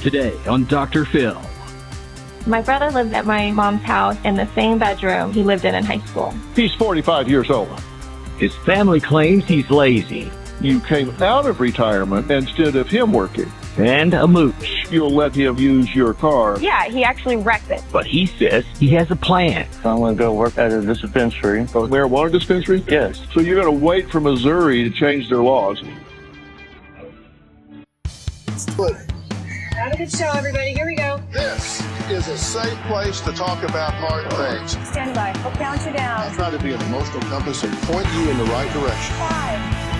Today on Dr. Phil. My brother lives at my mom's house in the same bedroom he lived in high school. He's 45 years old. His family claims he's lazy. You came out of retirement instead of him working. And a mooch. You'll let him use your car. Yeah, he actually wrecked it. But he says he has a plan. I'm going to go work at a dispensary. A marijuana dispensary? Yes. So you're going to wait for Missouri to change their laws. Have a good show, everybody. Here we go. This is a safe place to talk about hard things. Stand by. We'll count you down. I'll try to be an emotional compass and point you in the right direction. 5,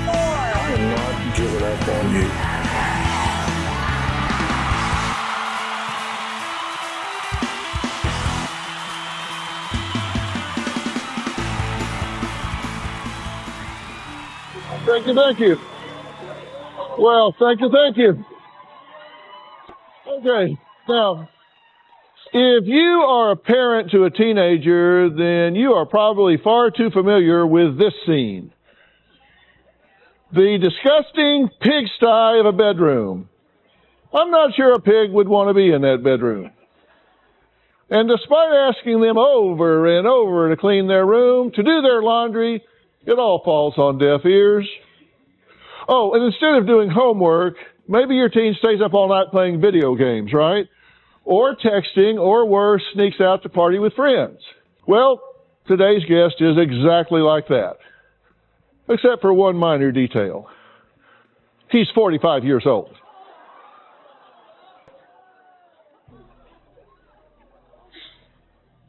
4. I am not giving up on you. Thank you. Well, thank you. Okay, now, if you are a parent to a teenager, then you are probably far too familiar with this scene. The disgusting pigsty of a bedroom. I'm not sure a pig would want to be in that bedroom. And despite asking them over and over to clean their room, to do their laundry, it all falls on deaf ears. Oh, and instead of doing homework, maybe your teen stays up all night playing video games, right? Or texting, or worse, sneaks out to party with friends. Well, today's guest is exactly like that. Except for one minor detail. He's 45 years old.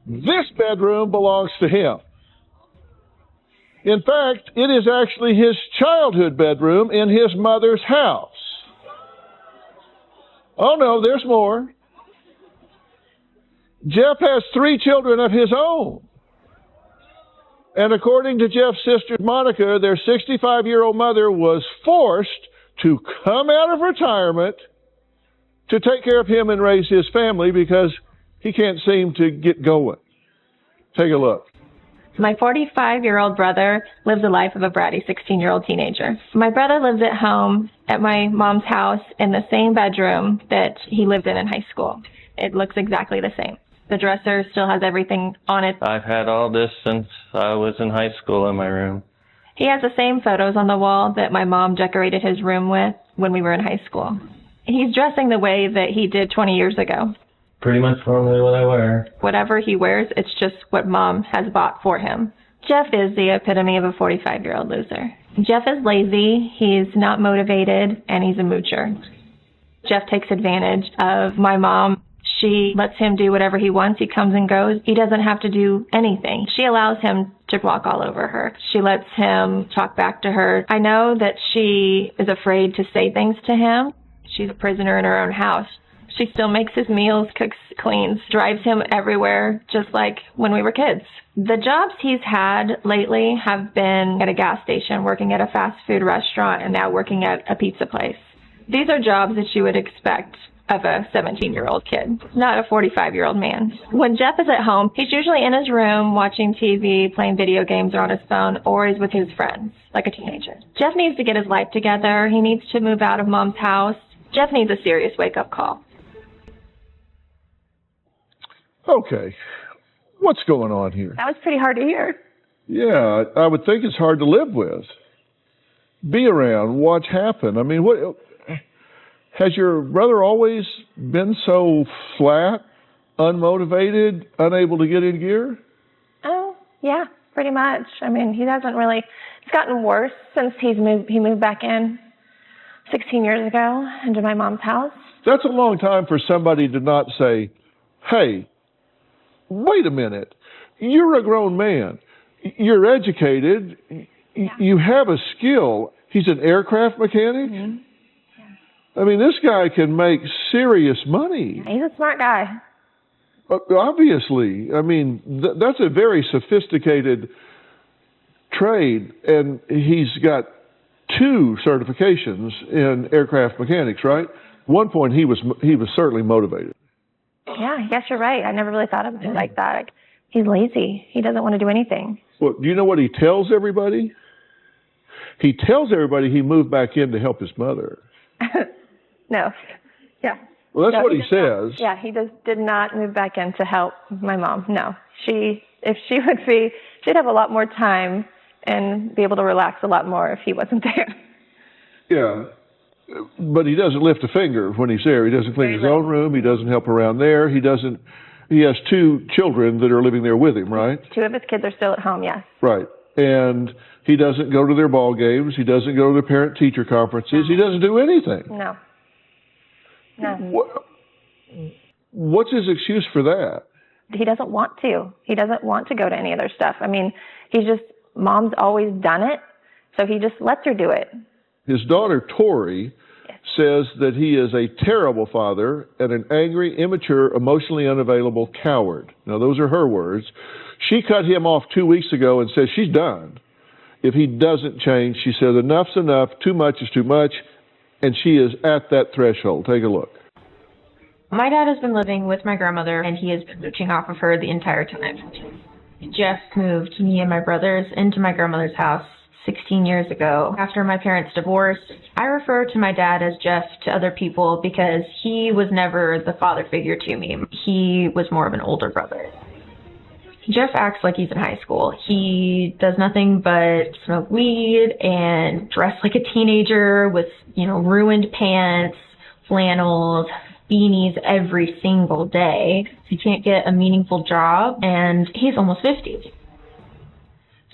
This bedroom belongs to him. In fact, it is actually his childhood bedroom in his mother's house. Oh no, there's more. Jeff has 3 children of his own. And according to Jeff's sister Monica, their 65-year-old mother was forced to come out of retirement to take care of him and raise his family because he can't seem to get going. Take a look. My 45-year-old brother lives the life of a bratty 16-year-old teenager. My brother lives at home at my mom's house in the same bedroom that he lived in high school. It looks exactly the same. The dresser still has everything on it. I've had all this since I was in high school in my room. He has the same photos on the wall that my mom decorated his room with when we were in high school. He's dressing the way that he did 20 years ago. Pretty much normally what I wear. Whatever he wears, it's just what mom has bought for him. Jeff is the epitome of a 45-year-old loser. Jeff is lazy, he's not motivated, and he's a moocher. Jeff takes advantage of my mom. She lets him do whatever he wants. He comes and goes. He doesn't have to do anything. She allows him to walk all over her. She lets him talk back to her. I know that she is afraid to say things to him. She's a prisoner in her own house. She still makes his meals, cooks, cleans, drives him everywhere, just like when we were kids. The jobs he's had lately have been at a gas station, working at a fast food restaurant, and now working at a pizza place. These are jobs that you would expect of a 17-year-old kid, not a 45-year-old man. When Jeff is at home, he's usually in his room watching TV, playing video games or on his phone, or he's with his friends, like a teenager. Jeff needs to get his life together. He needs to move out of mom's house. Jeff needs a serious wake-up call. Okay, what's going on here? That was pretty hard to hear. Yeah, I would think it's hard to live with. Be around, watch happen. I mean, what has your brother always been so flat, unmotivated, unable to get in gear? Oh, yeah, pretty much. I mean, it's gotten worse since he moved back in 16 years ago into my mom's house. That's a long time for somebody to not say, hey, wait a minute, you're a grown man. You're educated. Yeah. You have a skill. He's an aircraft mechanic. Mm-hmm. I mean, this guy can make serious money. He's a smart guy. Obviously. I mean, that's a very sophisticated trade, and he's got 2 certifications in aircraft mechanics, right? At one point, he was certainly motivated. Yeah, I guess you're right. I never really thought of it like that. He's lazy. He doesn't want to do anything. Well, do you know what he tells everybody? He tells everybody he moved back in to help his mother. No. Yeah. Well, that's No, what he he does not. says. Yeah, he did not move back in to help my mom. No, if she would be, she'd have a lot more time and be able to relax a lot more if he wasn't there. Yeah. But he doesn't lift a finger when he's there. He doesn't clean his own room. He doesn't help around there. He has 2 children that are living there with him, right? 2 of his kids are still at home, yes. Right. And he doesn't go to their ball games. He doesn't go to their parent-teacher conferences. No. He doesn't do anything. No. What's his excuse for that? He doesn't want to. He doesn't want to go to any of their stuff. I mean, mom's always done it, so he just lets her do it. His daughter, Tori, says that he is a terrible father and an angry, immature, emotionally unavailable coward. Now, those are her words. She cut him off 2 weeks ago and says she's done. If he doesn't change, she says enough's enough, too much is too much, and she is at that threshold. Take a look. My dad has been living with my grandmother, and he has been mooching off of her the entire time. Jeff moved me and my brothers into my grandmother's house 16 years ago. After my parents' divorce, I refer to my dad as Jeff to other people because he was never the father figure to me. He was more of an older brother. Jeff acts like he's in high school. He does nothing but smoke weed and dress like a teenager with, ruined pants, flannels, beanies every single day. He can't get a meaningful job, and he's almost 50.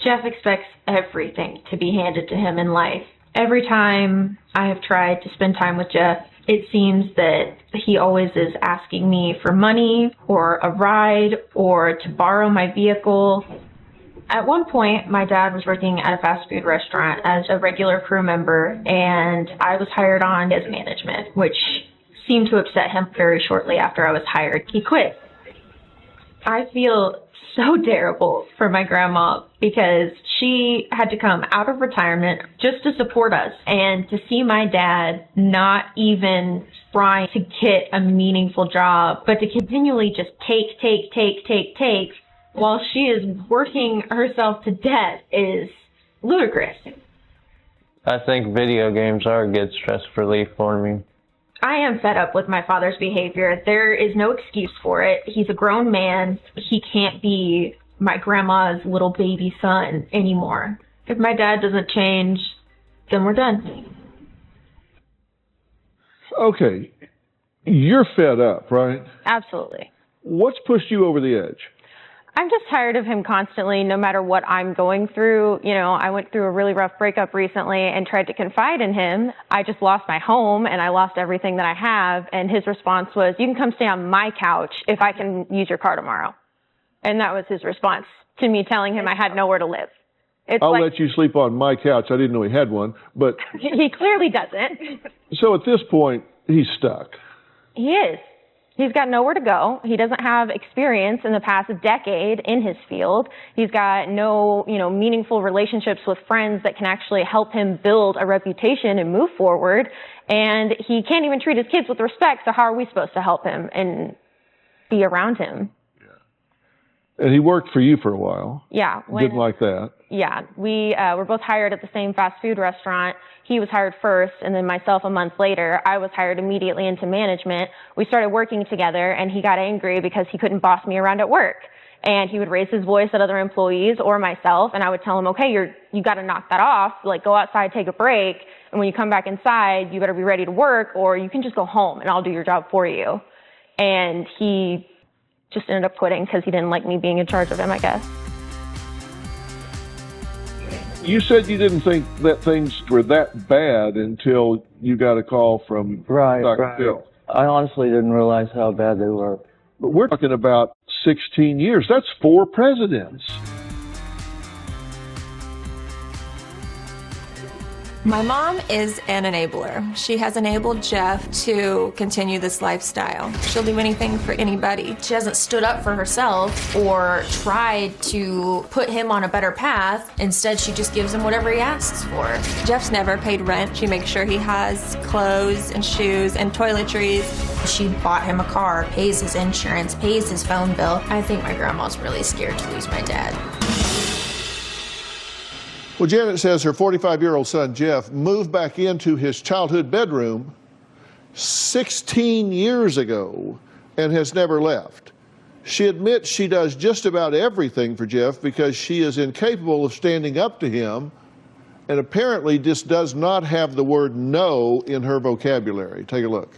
Jeff expects everything to be handed to him in life. Every time I have tried to spend time with Jeff, it seems that he always is asking me for money or a ride or to borrow my vehicle. At one point, my dad was working at a fast food restaurant as a regular crew member, and I was hired on as management, which seemed to upset him very shortly after I was hired. He quit. I feel so terrible for my grandma because she had to come out of retirement just to support us, and to see my dad not even trying to get a meaningful job, but to continually just take while she is working herself to death is ludicrous. I think video games are a good stress relief for me. I am fed up with my father's behavior. There is no excuse for it. He's a grown man. He can't be my grandma's little baby son anymore. If my dad doesn't change, then we're done. Okay. You're fed up, right? Absolutely. What's pushed you over the edge? I'm just tired of him constantly, no matter what I'm going through. I went through a really rough breakup recently and tried to confide in him. I just lost my home and I lost everything that I have. And his response was, you can come stay on my couch if I can use your car tomorrow. And that was his response to me telling him I had nowhere to live. I'll let you sleep on my couch. I didn't know he had one, but... He clearly doesn't. So at this point, he's stuck. He is. He's got nowhere to go. He doesn't have experience in the past decade in his field. He's got no, meaningful relationships with friends that can actually help him build a reputation and move forward. And he can't even treat his kids with respect. So how are we supposed to help him and be around him? And he worked for you for a while. Yeah. Didn't like that. Yeah. We were both hired at the same fast food restaurant. He was hired first, and then myself a month later. I was hired immediately into management. We started working together, and he got angry because he couldn't boss me around at work. And he would raise his voice at other employees or myself, and I would tell him, okay, you got to knock that off. Go outside, take a break, and when you come back inside, you better be ready to work, or you can just go home, and I'll do your job for you. And he just ended up quitting because he didn't like me being in charge of him, I guess. You said you didn't think that things were that bad until you got a call from Dr. Phil. I honestly didn't realize how bad they were. But we're talking about 16 years. That's 4 presidents. My mom is an enabler. She has enabled Jeff to continue this lifestyle. She'll do anything for anybody. She hasn't stood up for herself or tried to put him on a better path. Instead, she just gives him whatever he asks for. Jeff's never paid rent. She makes sure he has clothes and shoes and toiletries. She bought him a car, pays his insurance, pays his phone bill. I think my grandma's really scared to lose my dad. Well, Janet says her 45-year-old son, Jeff, moved back into his childhood bedroom 16 years ago and has never left. She admits she does just about everything for Jeff because she is incapable of standing up to him, and apparently just does not have the word no in her vocabulary. Take a look.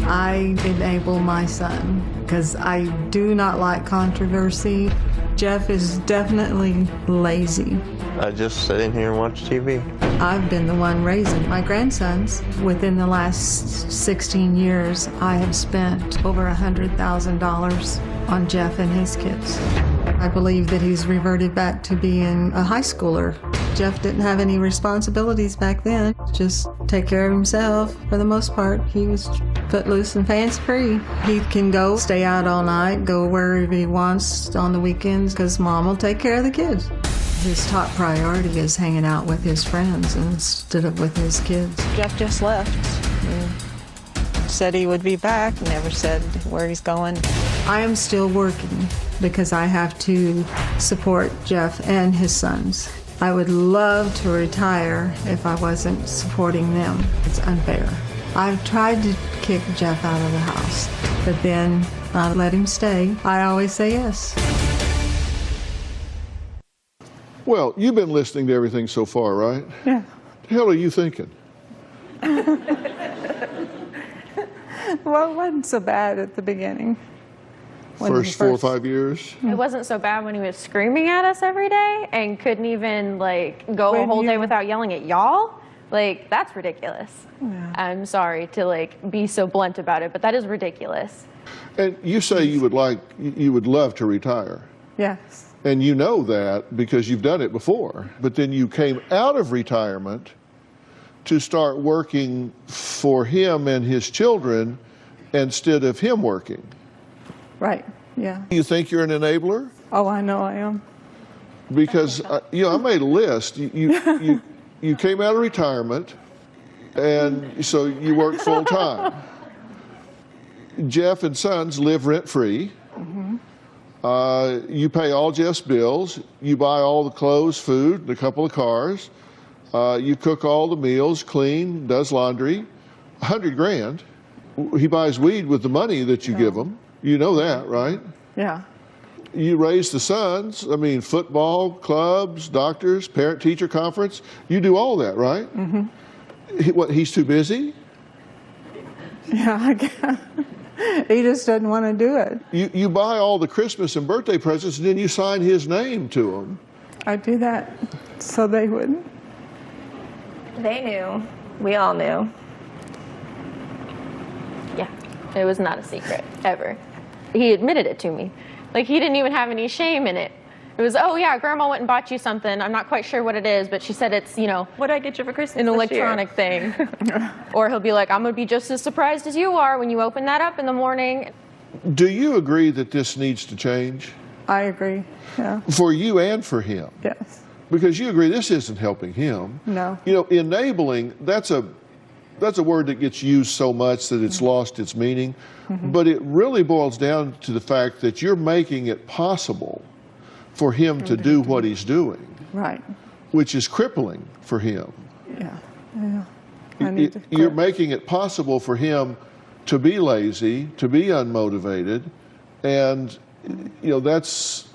I enable my son because I do not like controversy. Jeff is definitely lazy. I just sit in here and watch TV. I've been the one raising my grandsons. Within the last 16 years, I have spent over $100,000 on Jeff and his kids. I believe that he's reverted back to being a high schooler. Jeff didn't have any responsibilities back then. Just take care of himself for the most part. He was footloose and fancy free. He can go stay out all night, go wherever he wants on the weekends because mom will take care of the kids. His top priority is hanging out with his friends instead of with his kids. Jeff just left. Said he would be back, never said where he's going. I am still working because I have to support Jeff and his sons. I would love to retire if I wasn't supporting them. It's unfair. I've tried to kick Jeff out of the house, but then I let him stay. I always say yes. Well, you've been listening to everything so far, right? Yeah. What the hell are you thinking? Well, it wasn't so bad at the beginning. First 4 or 5 years? It wasn't so bad when he was screaming at us every day and couldn't even like go a whole day without yelling at y'all. Like, that's ridiculous. Yeah. I'm sorry to like be so blunt about it, but that is ridiculous. And you say you would love to retire. Yes. And you know that because you've done it before. But then you came out of retirement to start working for him and his children instead of him working. Right, yeah. You think you're an enabler? Oh, I know I am. Because, I made a list. You came out of retirement, and so you work full time. Jeff and sons live rent-free. You pay all Jeff's bills. You buy all the clothes, food, and a couple of cars. You cook all the meals, clean, does laundry. $100,000. He buys weed with the money that you give him. You know that, right? Yeah. You raise the sons. I mean, football, clubs, doctors, parent-teacher conference. You do all that, right? He's too busy? Yeah, I guess. He just doesn't want to do it. You buy all the Christmas and birthday presents, and then you sign his name to them. I do that so they wouldn't. They knew. We all knew. Yeah, it was not a secret, ever. He admitted it to me. Like, he didn't even have any shame in it. It was, oh yeah, Grandma went and bought you something. I'm not quite sure what it is, but she said it's, what did I get you for Christmas an this electronic thing. Or he'll be like, I'm going to be just as surprised as you are when you open that up in the morning. Do you agree that this needs to change? I agree, yeah. For you and for him? Yes. Because you agree this isn't helping him. No. Enabling, that's a word that gets used so much that it's lost its meaning. But it really boils down to the fact that you're making it possible for him to do what he's doing. Right. Which is crippling for him. Yeah. Yeah. You're making it possible for him to be lazy, to be unmotivated, and that's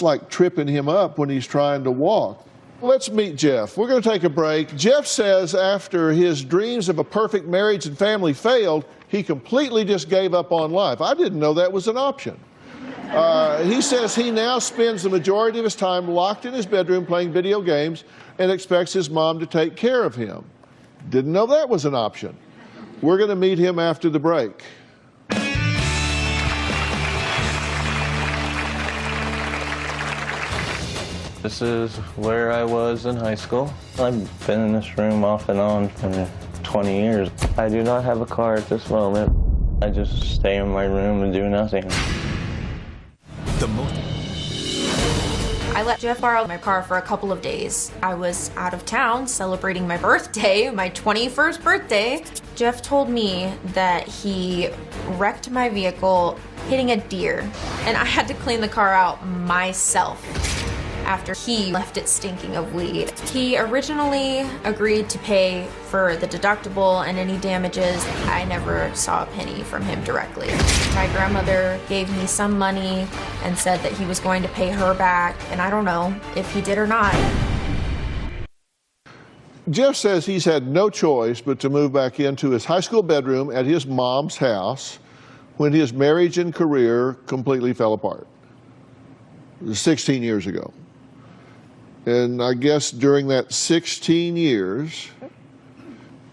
like tripping him up when he's trying to walk. Let's meet Jeff. We're going to take a break. Jeff says after his dreams of a perfect marriage and family failed, he completely just gave up on life. I didn't know that was an option. He says he now spends the majority of his time locked in his bedroom playing video games and expects his mom to take care of him. Didn't know that was an option. We're going to meet him after the break. This is where I was in high school. I've been in this room off and on for 20 years. I do not have a car at this moment. I just stay in my room and do nothing. I let Jeff borrow my car for a couple of days. I was out of town celebrating my birthday, my 21st birthday. Jeff told me that he wrecked my vehicle hitting a deer, and I had to clean the car out myself. after he left it stinking of weed. He originally agreed to pay for the deductible and any damages. I never saw a penny from him directly. My grandmother gave me some money and said that he was going to pay her back, and I don't know if he did or not. Jeff says he's had no choice but to move back into his high school bedroom at his mom's house when his marriage and career completely fell apart. It was 16 years ago. And I guess during that 16 years,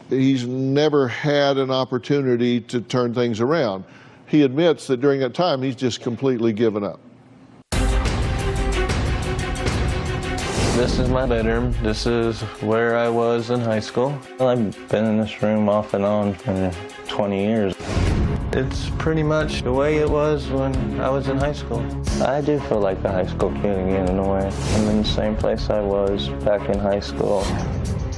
he's never had an opportunity to turn things around. He admits that during that time, he's just completely given up. This is my bedroom. This is where I was in high school. I've been in this room off and on for 20 years. It's pretty much the way it was when I was in high school. I do feel like a high school kid again in a way. I'm in the same place I was back in high school.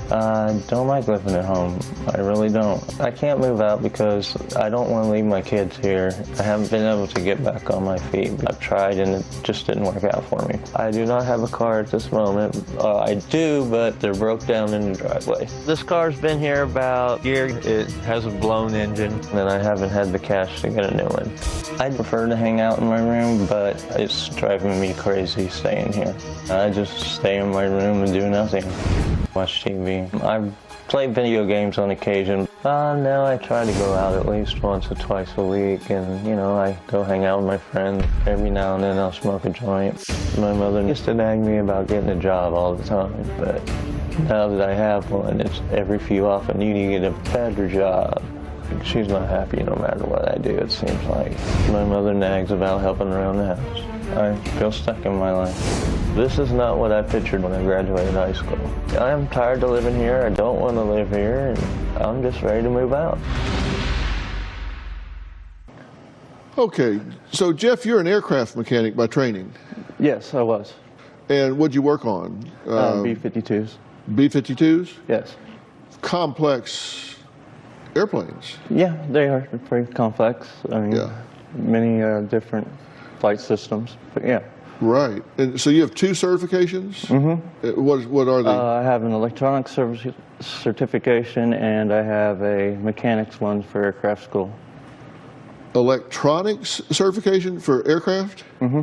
I don't like living at home. I really don't. I can't move out because I don't want to leave my kids here. I haven't been able to get back on my feet. I've tried and it just didn't work out for me. I do not have a car at this moment. I do, but they're broke down in the driveway. This car's been here about a year. It has a blown engine and I haven't had the cash to get a new one. I'd prefer to hang out in my room, but it's driving me crazy staying here. I just stay in my room and do nothing. Watch TV. I play video games on occasion. Now I try to go out at least once or twice a week, and I go hang out with my friends. Every now and then I'll smoke a joint. My mother used to nag me about getting a job all the time, but now that I have one, it's every few often you need to get a better job. She's not happy no matter what I do, it seems like. My mother nags about helping around the house. I feel stuck in my life. This is not what I pictured when I graduated high school. I'm tired of living here. I don't want to live here, and I'm just ready to move out. Okay, so Jeff, you're an aircraft mechanic by training. Yes, I was. And what'd you work on? B-52s. B-52s? Yes. Complex airplanes. Yeah, they are pretty complex. I mean, many different flight systems, but yeah. Right. And so you have 2 certifications? Mm-hmm. What are they? I have an electronic service certification and I have a mechanics one for aircraft school. Electronics certification for aircraft? Mm-hmm.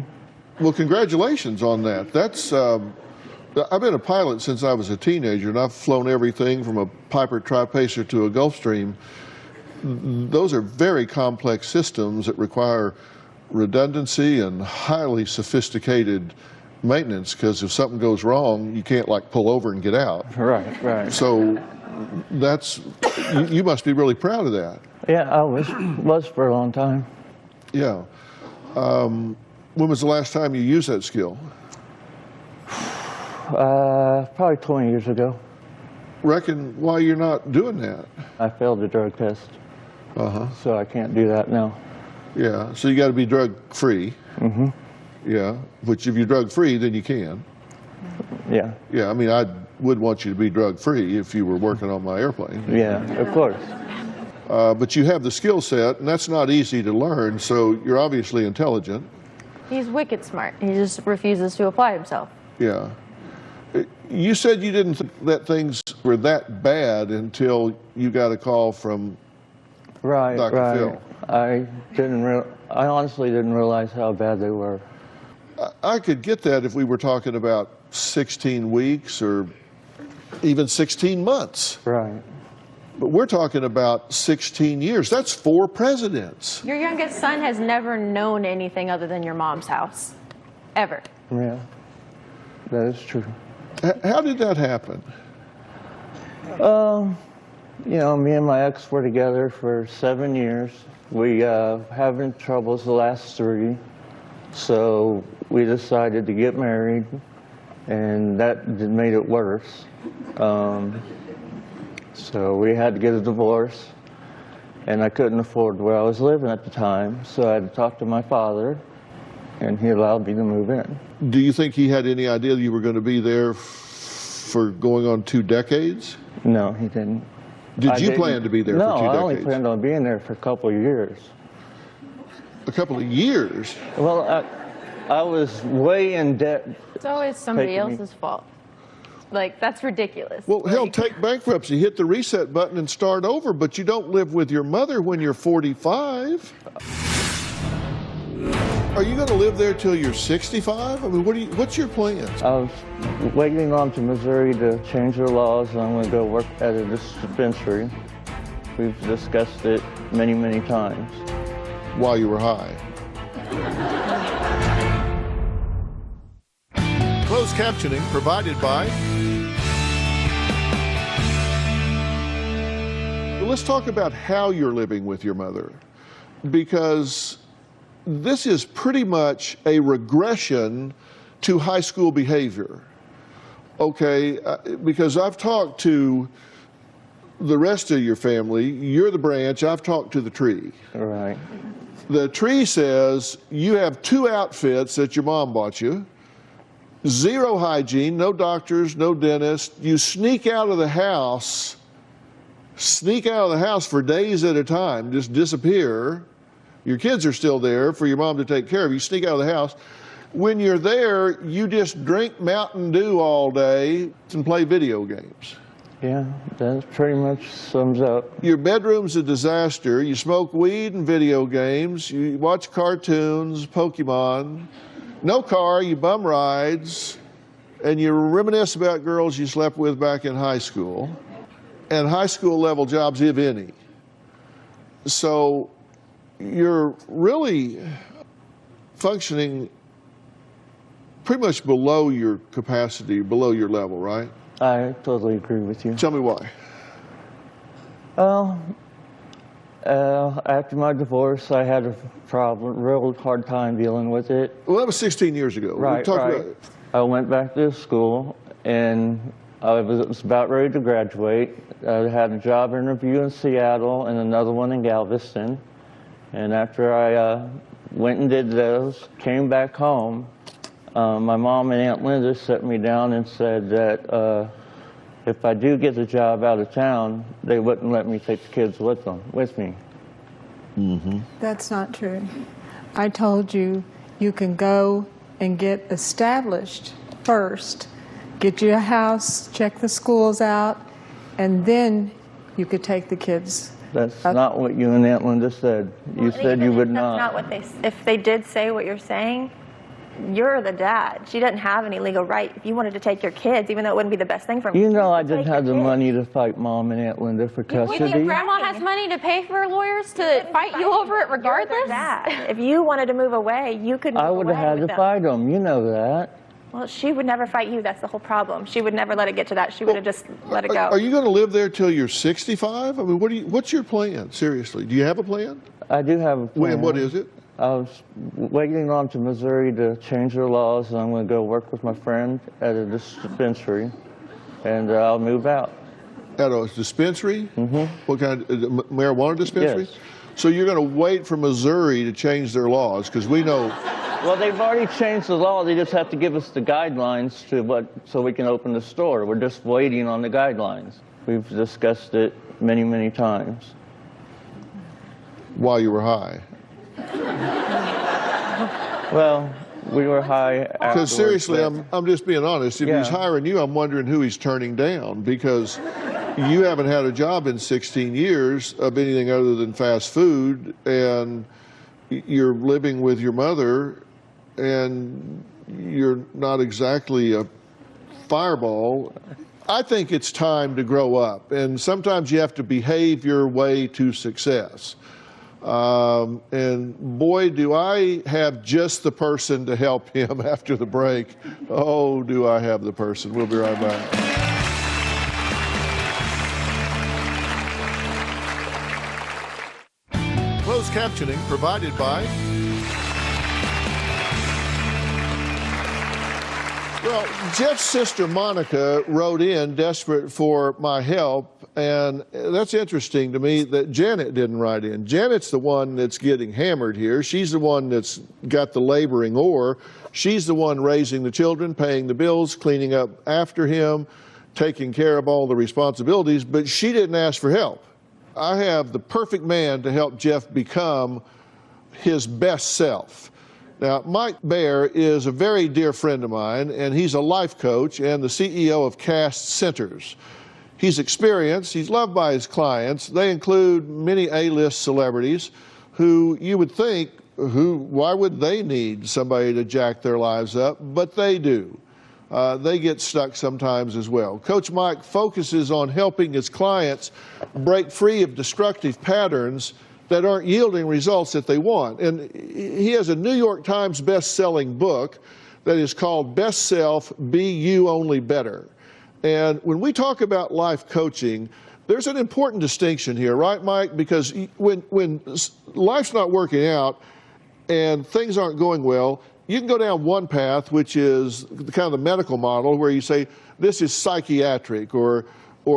Well, congratulations on that. That's, I've been a pilot since I was a teenager, and I've flown everything from a Piper Tri-Pacer to a Gulfstream. Those are very complex systems that require redundancy and highly sophisticated maintenance, because if something goes wrong, you can't pull over and get out. Right. So that's, you must be really proud of that. Yeah, I was for a long time. Yeah. When was the last time you used that skill? Probably 20 years ago. Reckon why you're not doing that? I failed the drug test. So I can't do that now. Yeah, so you got to be drug-free. Mm-hmm. Yeah, which if you're drug-free, then you can. Yeah. Yeah, I mean, I would want you to be drug-free if you were working on my airplane. Yeah, of course. But you have the skill set, and that's not easy to learn, so you're obviously intelligent. He's wicked smart. He just refuses to apply himself. Yeah. You said you didn't think that things were that bad until you got a call from Dr. Phil. I honestly didn't realize how bad they were. I could get that if we were talking about 16 weeks or even 16 months. Right. But we're talking about 16 years. That's 4 presidents. Your youngest son has never known anything other than your mom's house. Ever. Yeah, that is true. How did that happen? Me and my ex were together for 7 years. We having troubles the last 3, so we decided to get married, and that made it worse. So we had to get a divorce, and I couldn't afford where I was living at the time, so I had to talk to my father, and he allowed me to move in. Do you think he had any idea you were going to be there for going on 2 decades? No, he didn't. Did you plan to be there for 2 decades? No, I only planned on being there for a couple of years. A couple of years? Well, I was way in debt. It's always somebody taking me- else's fault. Like, that's ridiculous. Well, hell, take bankruptcy, hit the reset button and start over, but you don't live with your mother when you're 45. Are you going to live there till you're 65? I mean, what's your plans? I was waiting on to Missouri to change their laws, and I'm going to go work at a dispensary. We've discussed it many, many times. While you were high. Closed captioning provided by... Let's talk about how you're living with your mother, because this is pretty much a regression to high school behavior. Okay, because I've talked to the rest of your family, you're the branch, I've talked to the tree. Right. The tree says you have 2 outfits that your mom bought you, 0 hygiene, no doctors, no dentist. You sneak out of the house for days at a time, just disappear. Your kids are still there for your mom to take care of. You sneak out of the house. When you're there, you just drink Mountain Dew all day and play video games. Yeah, that pretty much sums up. Your bedroom's a disaster. You smoke weed and video games. You watch cartoons, Pokemon. No car, you bum rides. And you reminisce about girls you slept with back in high school. And high school level jobs, if any. So you're really functioning pretty much below your capacity, below your level, right? I totally agree with you. Tell me why. Well, after my divorce, I had a real hard time dealing with it. Well, that was 16 years ago. Right, right. I went back to school, and I was about ready to graduate. I had a job interview in Seattle and another one in Galveston. And after I went and did those, came back home, my mom and Aunt Linda sat me down and said that if I do get the job out of town, they wouldn't let me take the kids with me. Mm-hmm. That's not true. I told you you can go and get established first, get you a house, check the schools out, and then you could take the kids. That's not what you and Aunt Linda said. You said you would not. That's not what they. If they did say what you're saying, you're the dad. She doesn't have any legal right. If you wanted to take your kids, even though it wouldn't be the best thing for me. You know I didn't have the money to fight Mom and Aunt Linda for custody. You think Grandma has money to pay for lawyers to fight you over it regardless? If you wanted to move away, you could move away. I would have had to fight them. You know that. Well, she would never fight you. That's the whole problem. She would never let it get to that. She would have just let it go. Are you going to live there till you're 65? I mean, what's your plan? Seriously, do you have a plan? I do have a plan. And what is it? I was waiting on to Missouri to change their laws, and I'm going to go work with my friend at a dispensary, and I'll move out. At a dispensary? Mm-hmm. What kind of marijuana dispensary? Yes. So you're going to wait for Missouri to change their laws, because we know... Well, they've already changed the law. They just have to give us the guidelines so we can open the store. We're just waiting on the guidelines. We've discussed it many, many times. While you were high? Well, we were high afterwards. Because seriously, I'm just being honest. If he's hiring you, I'm wondering who he's turning down, because you haven't had a job in 16 years of anything other than fast food, and you're living with your mother, and you're not exactly a fireball. I think it's time to grow up, and sometimes you have to behave your way to success. And boy, do I have just the person to help him after the break. Oh, do I have the person. We'll be right back. Closed captioning provided by... Well, Jeff's sister Monica wrote in desperate for my help, and that's interesting to me that Janet didn't write in. Janet's the one that's getting hammered here. She's the one that's got the laboring oar. She's the one raising the children, paying the bills, cleaning up after him, taking care of all the responsibilities, but she didn't ask for help. I have the perfect man to help Jeff become his best self. Now, Mike Baer is a very dear friend of mine, and he's a life coach and the CEO of Cast Centers. He's experienced, he's loved by his clients. They include many A-list celebrities who you would think, why would they need somebody to jack their lives up? But they do. They get stuck sometimes as well. Coach Mike focuses on helping his clients break free of destructive patterns that aren't yielding results that they want. And he has a New York Times best-selling book that is called Best Self, Be You Only Better. And when we talk about life coaching, there's an important distinction here, right, Mike? Because when life's not working out and things aren't going well, you can go down one path, which is kind of the medical model, where you say, this is psychiatric, or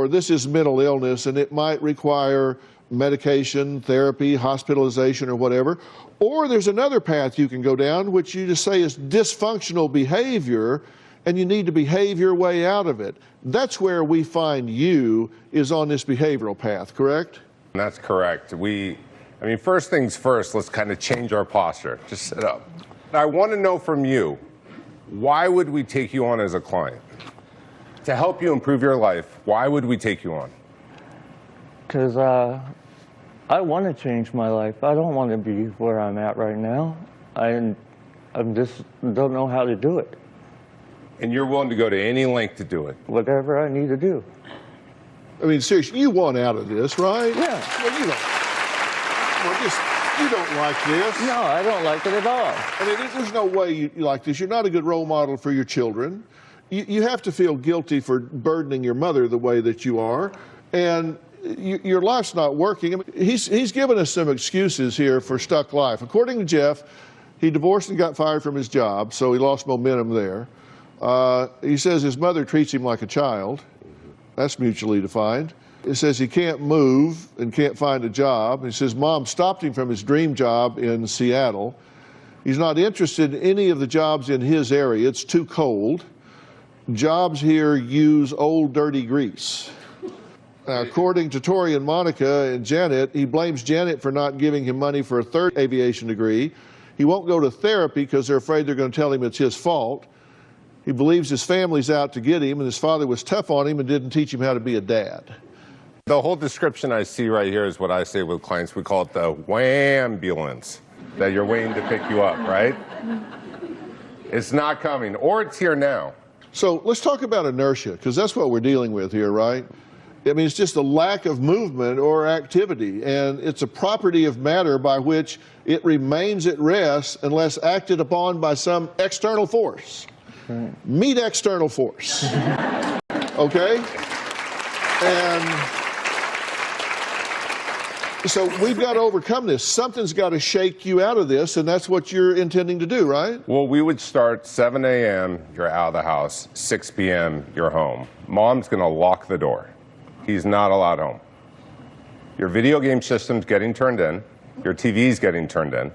this is mental illness, and it might require medication, therapy, hospitalization, or whatever. Or there's another path you can go down, which you just say is dysfunctional behavior, and you need to behave your way out of it. That's where we find you, is on this behavioral path, correct? That's correct. First things first, let's kind of change our posture. Just sit up. I want to know from you, why would we take you on as a client? To help you improve your life, why would we take you on? Because I want to change my life. I don't want to be where I'm at right now. I just don't know how to do it. And you're willing to go to any length to do it? Whatever I need to do. I mean, seriously, you want out of this, right? Yeah. Well, you don't like this. No, I don't like it at all. I mean, there's no way you like this. You're not a good role model for your children. You have to feel guilty for burdening your mother the way that you are. And your life's not working. I mean, he's given us some excuses here for stuck life. According to Jeff, he divorced and got fired from his job, so he lost momentum there. He says his mother treats him like a child. That's mutually defined. It says he can't move and can't find a job. He says mom stopped him from his dream job in Seattle. He's not interested in any of the jobs in his area. It's too cold. Jobs here use old dirty grease. According to Tori and Monica and Janet, he blames Janet for not giving him money for a third aviation degree. He won't go to therapy because they're afraid they're going to tell him it's his fault. He believes his family's out to get him, and his father was tough on him and didn't teach him how to be a dad. The whole description I see right here is what I say with clients. We call it the wham-bulance, that you're waiting to pick you up, right? It's not coming, or it's here now. So let's talk about inertia, because that's what we're dealing with here, right? I mean, it's just a lack of movement or activity, and it's a property of matter by which it remains at rest unless acted upon by some external force. Right. Meet external force. Okay? And so we've got to overcome this. Something's got to shake you out of this, and that's what you're intending to do, right? Well, we would start 7 a.m., you're out of the house, 6 p.m., you're home. Mom's going to lock the door. He's not allowed home. Your video game system's getting turned in. Your TV's getting turned in.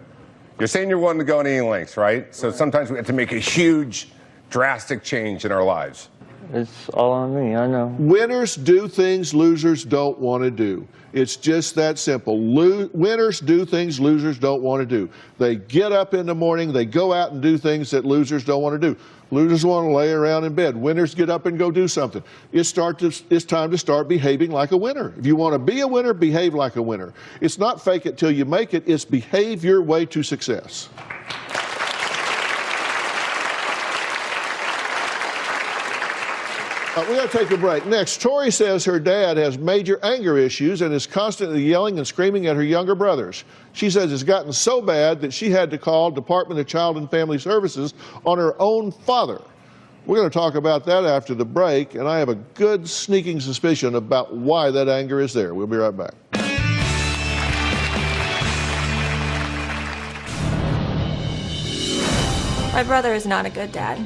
You're saying you're willing to go to any lengths, right? So sometimes we have to make a huge, drastic change in our lives. It's all on me, I know. Winners do things losers don't want to do. It's just that simple. Winners do things losers don't want to do. They get up in the morning, they go out and do things that losers don't want to do. Losers want to lay around in bed. Winners get up and go do something. It's time to start behaving like a winner. If you want to be a winner, behave like a winner. It's not fake it till you make it. It's behave your way to success. We got to take a break. Next, Tori says her dad has major anger issues and is constantly yelling and screaming at her younger brothers. She says it's gotten so bad that she had to call Department of Child and Family Services on her own father. We're going to talk about that after the break, and I have a good sneaking suspicion about why that anger is there. We'll be right back. My brother is not a good dad.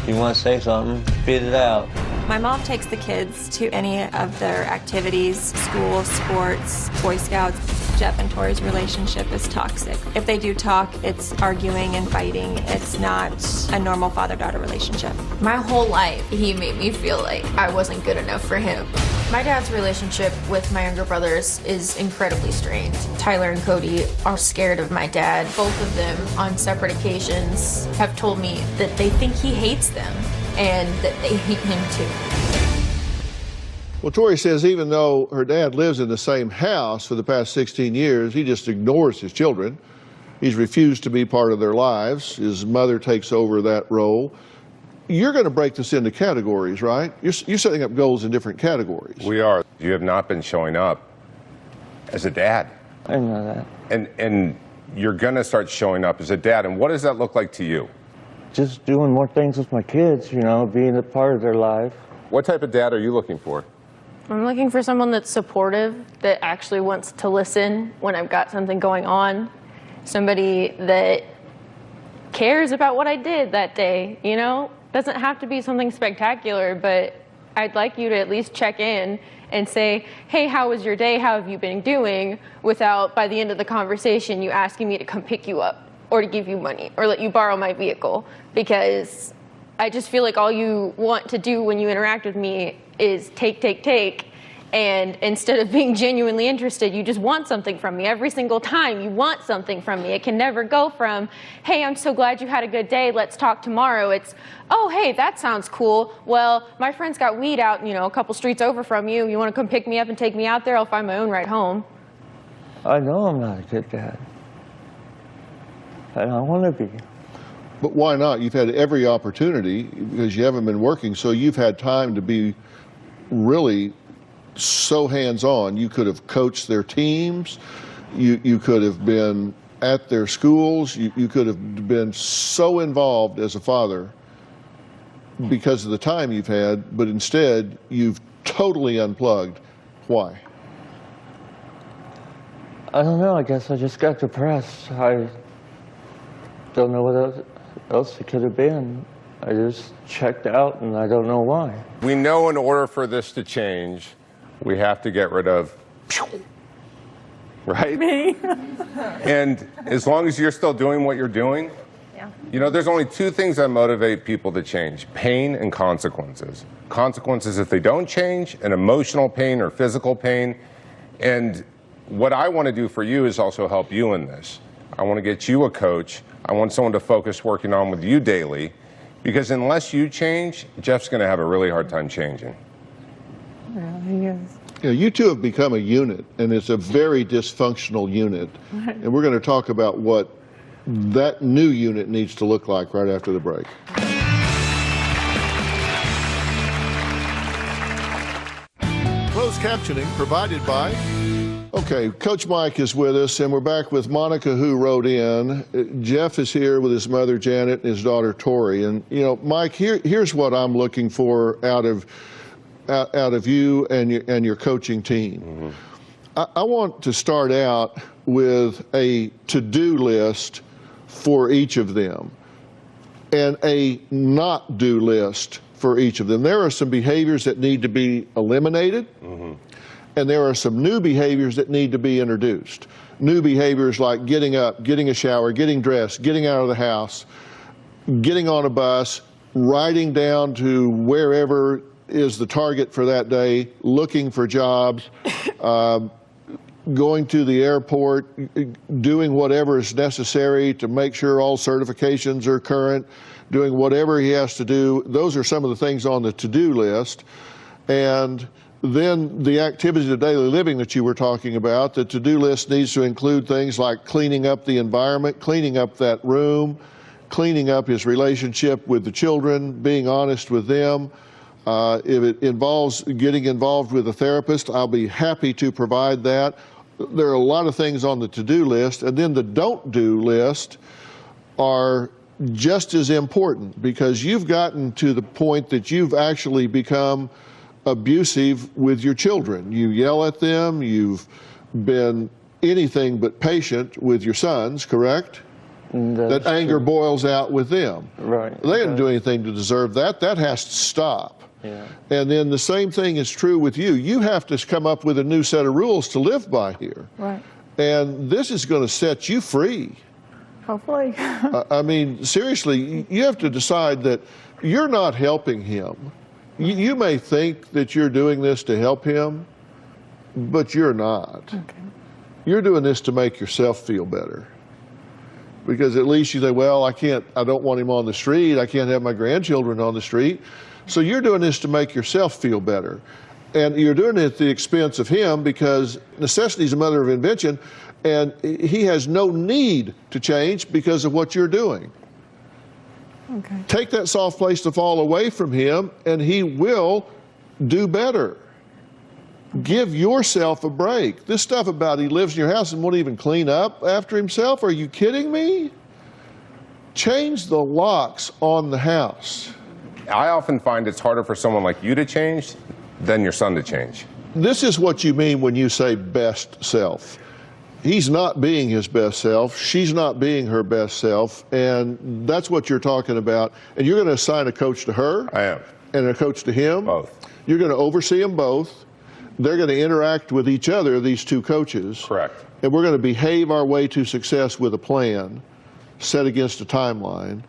You want to say something? Spit it out. My mom takes the kids to any of their activities, school, sports, Boy Scouts. Jeff and Tori's relationship is toxic. If they do talk, it's arguing and fighting. It's not a normal father-daughter relationship. My whole life, he made me feel like I wasn't good enough for him. My dad's relationship with my younger brothers is incredibly strained. Tyler and Cody are scared of my dad. Both of them, on separate occasions, have told me that they think he hates them and that they hate him too. Well, Tori says even though her dad lives in the same house for the past 16 years, he just ignores his children. He's refused to be part of their lives. His mother takes over that role. You're going to break this into categories, right? You're setting up goals in different categories. We are. You have not been showing up as a dad. I know that. And you're going to start showing up as a dad. And what does that look like to you? Just doing more things with my kids, you know, being a part of their life. What type of dad are you looking for? I'm looking for someone that's supportive, that actually wants to listen when I've got something going on. Somebody that cares about what I did that day, you know? Doesn't have to be something spectacular, but I'd like you to at least check in and say, hey, how was your day? How have you been doing? Without, by the end of the conversation, you asking me to come pick you up or to give you money or let you borrow my vehicle. Because I just feel like all you want to do when you interact with me is take. And instead of being genuinely interested, you just want something from me. Every single time you want something from me. It can never go from, hey, I'm so glad you had a good day, let's talk tomorrow. It's, oh, hey, that sounds cool. Well, my friend's got weed out, you know, a couple streets over from you. You want to come pick me up and take me out there? I'll find my own ride home. I know I'm not a good dad. And I want to be. But why not? You've had every opportunity because you haven't been working, so you've had time to be really so hands-on. You could have coached their teams. You could have been at their schools. You could have been so involved as a father because of the time you've had, but instead you've totally unplugged. Why? I don't know. I guess I just got depressed. I don't know what else it could have been. I just checked out and I don't know why. We know in order for this to change, we have to get rid of, right? Me. And as long as you're still doing what you're doing, you know, there's only two things that motivate people to change: pain and consequences. Consequences if they don't change, and emotional pain or physical pain. And what I want to do for you is also help you in this. I want to get you a coach. I want someone to focus working on with you daily, because unless you change, Jeff's going to have a really hard time changing. Yeah, he is. You know, you two have become a unit, and it's a very dysfunctional unit. And we're going to talk about what that new unit needs to look like right after the break. Closed captioning provided by... Okay, Coach Mike is with us, and we're back with Monica, who wrote in. Jeff is here with his mother, Janet, and his daughter, Tori. And, you know, Mike, here's what I'm looking for out of you and your coaching team. Mm-hmm. I want to start out with a to-do list for each of them and a not-do list for each of them. There are some behaviors that need to be eliminated. Mm-hmm. And there are some new behaviors that need to be introduced. New behaviors like getting up, getting a shower, getting dressed, getting out of the house, getting on a bus, riding down to wherever is the target for that day, looking for jobs, going to the airport, doing whatever is necessary to make sure all certifications are current, doing whatever he has to do. Those are some of the things on the to-do list. And then the activities of daily living that you were talking about, the to-do list needs to include things like cleaning up the environment, cleaning up that room, cleaning up his relationship with the children, being honest with them. If it involves getting involved with a therapist, I'll be happy to provide that. There are a lot of things on the to-do list, and then the don't-do list are just as important, because you've gotten to the point that you've actually become abusive with your children. You yell at them. You've been anything but patient with your sons, correct? That anger boils out with them. Right. They didn't do anything to deserve that. That has to stop. Yeah. And then the same thing is true with you. You have to come up with a new set of rules to live by here. Right. And this is going to set you free. Hopefully. I mean, seriously, you have to decide that you're not helping him. You may think that you're doing this to help him, but you're not. Okay. You're doing this to make yourself feel better. Because at least you say, well, I don't want him on the street. I can't have my grandchildren on the street. So you're doing this to make yourself feel better. And you're doing it at the expense of him because necessity is the mother of invention, and he has no need to change because of what you're doing. Okay. Take that soft place to fall away from him, and he will do better. Give yourself a break. This stuff about he lives in your house and won't even clean up after himself, are you kidding me? Change the locks on the house. I often find it's harder for someone like you to change than your son to change. This is what you mean when you say best self. He's not being his best self. She's not being her best self. And that's what you're talking about. And you're going to assign a coach to her. I am. And a coach to him. Both. You're going to oversee them both. They're going to interact with each other, these two coaches. Correct. And we're going to behave our way to success with a plan set against a timeline.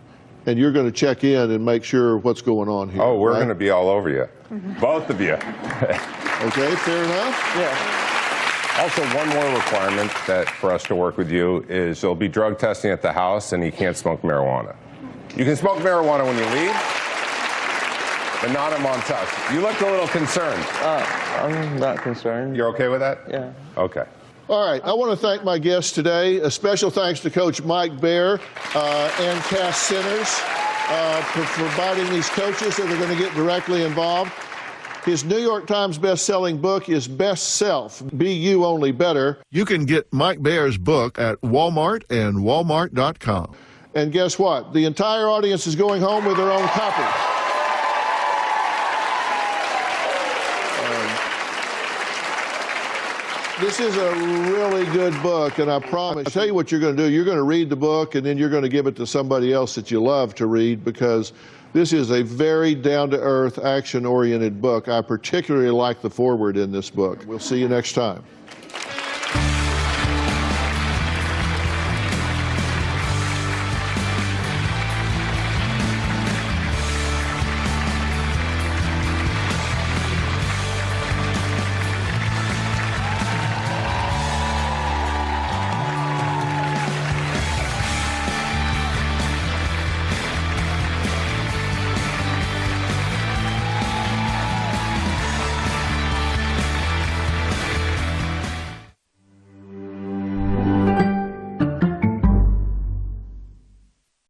And you're going to check in and make sure what's going on here. Oh, we're right? going to be all over you. Both of you. Okay, fair enough? Yeah. Also, one more requirement that for us to work with you is there'll be drug testing at the house and you can't smoke marijuana. You can smoke marijuana when you leave, but not at mom's house. You looked a little concerned. I'm not concerned. You're okay with that? Yeah. Okay. All right, I want to thank my guests today. A special thanks to Coach Mike Baer and Cass Sinners for providing these coaches that are going to get directly involved. His New York Times best-selling book is Best Self, Be You Only Better. You can get Mike Baer's book at Walmart and Walmart.com. And guess what? The entire audience is going home with their own copy. This is a really good book, and I promise, I'll tell you what you're going to do. You're going to read the book, and then you're going to give it to somebody else that you love to read, because this is a very down-to-earth, action-oriented book. I particularly like the foreword in this book. We'll see you next time.